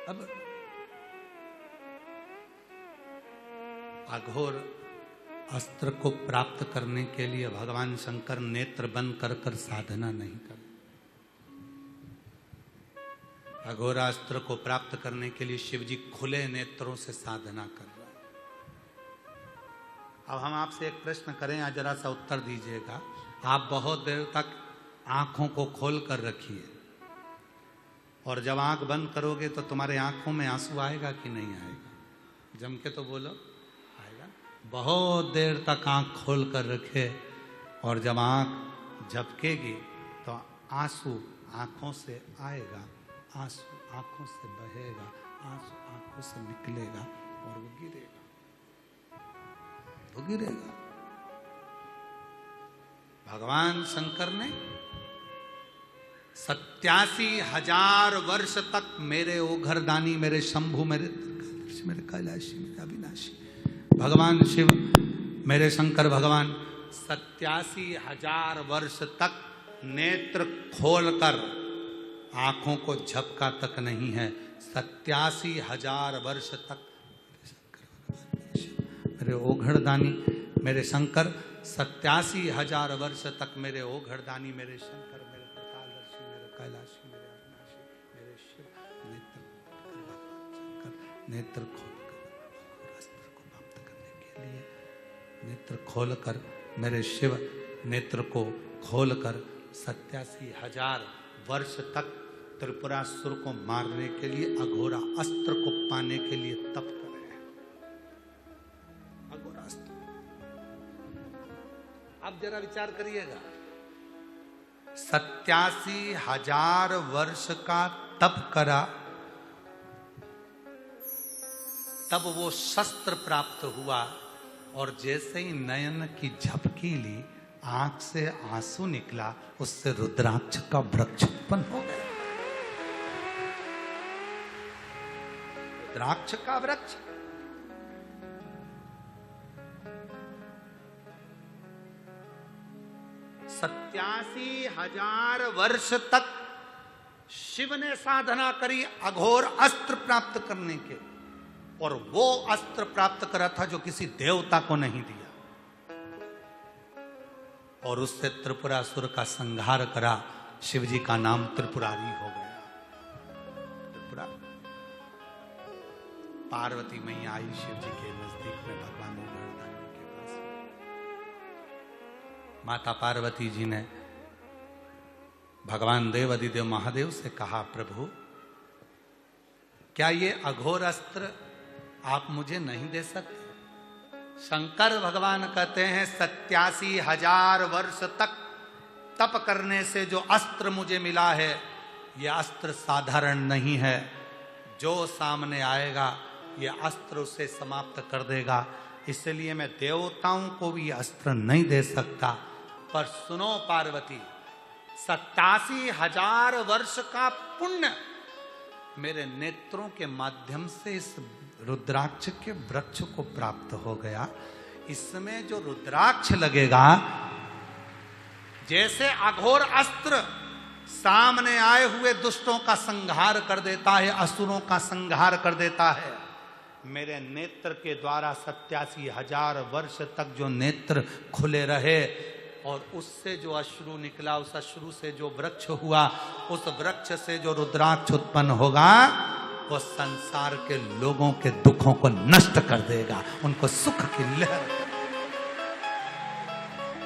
अब अघोर अस्त्र को प्राप्त करने के लिए भगवान शंकर नेत्र बंद कर कर साधना नहीं कर। अघोरास्त्र को प्राप्त करने के लिए शिव जी खुले नेत्रों से साधना कर रहे हैं। अब हम आपसे एक प्रश्न करें, आज जरा सा उत्तर दीजिएगा। आप बहुत देर तक आंखों को खोल कर रखिए और जब आंख बंद करोगे तो तुम्हारे आंखों में आंसू आएगा कि नहीं आएगा? जम के तो बोलो, आएगा। बहुत देर तक आंख खोल कर रखे और जब आंख झपकेगी तो आंसू आंखों से आएगा, आंसू आंखों से बहेगा, आंसू आंखों से निकलेगा और वो गिरेगा, वो गिरेगा। भगवान शंकर ने 87,000 वर्ष तक मेरे ओघरदानी, मेरे शंभु, मेरे मेरे कैलाशी, मेरे अविनाशी भगवान शिव, मेरे शंकर भगवान 87,000 वर्ष तक नेत्र खोलकर, आंखों को झपका तक नहीं है। 87,000 वर्ष तक मेरे ओघड़दानी, मेरे शंकर 87,000 वर्ष तक मेरे ओघड़दानी, मेरे शंकर, मेरे प्रकाशदर्शी, मेरे कैलाशी, मेरे अविनाशी, मेरे शिव नेत्र खोलकर अस्त्र को प्राप्त करने के लिए, नेत्र खोलकर, मेरे शिव नेत्र को खोलकर 87,000 वर्ष तक त्रिपुरासुर को मारने के लिए, अघोरा अस्त्र को पाने के लिए तप कर रहे हैं। अघोरा अस्त्र। अब जरा विचार करिएगा, 87,000 वर्ष का तप करा, तब वो शस्त्र प्राप्त हुआ और जैसे ही नयन की झपकी ली, आंख से आंसू निकला, उससे रुद्राक्ष का वृक्ष उत्पन्न हो गया। रुद्राक्ष का वृक्ष। सत्यासी 87,000 वर्ष तक शिव ने साधना करी अघोर अस्त्र प्राप्त करने के, और वो अस्त्र प्राप्त करा था जो किसी देवता को नहीं दिया, और उससे त्रिपुरासुर का संहार करा। शिव जी का नाम त्रिपुरारी हो गया। त्रिपुरा। पार्वती मैया आई शिव जी के नजदीक में, भगवान ओघड़दानी के पास। माता पार्वती जी ने भगवान देव अधिदेव महादेव से कहा, प्रभु क्या ये अघोर अस्त्र आप मुझे नहीं दे सकते? शंकर भगवान कहते हैं 87,000 वर्ष तक तप करने से जो अस्त्र मुझे मिला है, यह अस्त्र साधारण नहीं है। जो सामने आएगा ये अस्त्र उसे समाप्त कर देगा, इसलिए मैं देवताओं को भी अस्त्र नहीं दे सकता। पर सुनो पार्वती, 87,000 वर्ष का पुण्य मेरे नेत्रों के माध्यम से इस रुद्राक्ष के वृक्ष को प्राप्त हो गया। इसमें जो रुद्राक्ष लगेगा, जैसे अघोर अस्त्र सामने आए हुए दुष्टों का संहार कर देता है, असुरों का संहार कर देता है, मेरे नेत्र के द्वारा 87,000 वर्ष तक जो नेत्र खुले रहे और उससे जो अश्रु निकला, उस अश्रु से जो वृक्ष हुआ, उस वृक्ष से जो रुद्राक्ष उत्पन्न होगा, वो संसार के लोगों के दुखों को नष्ट कर देगा, उनको सुख की लहर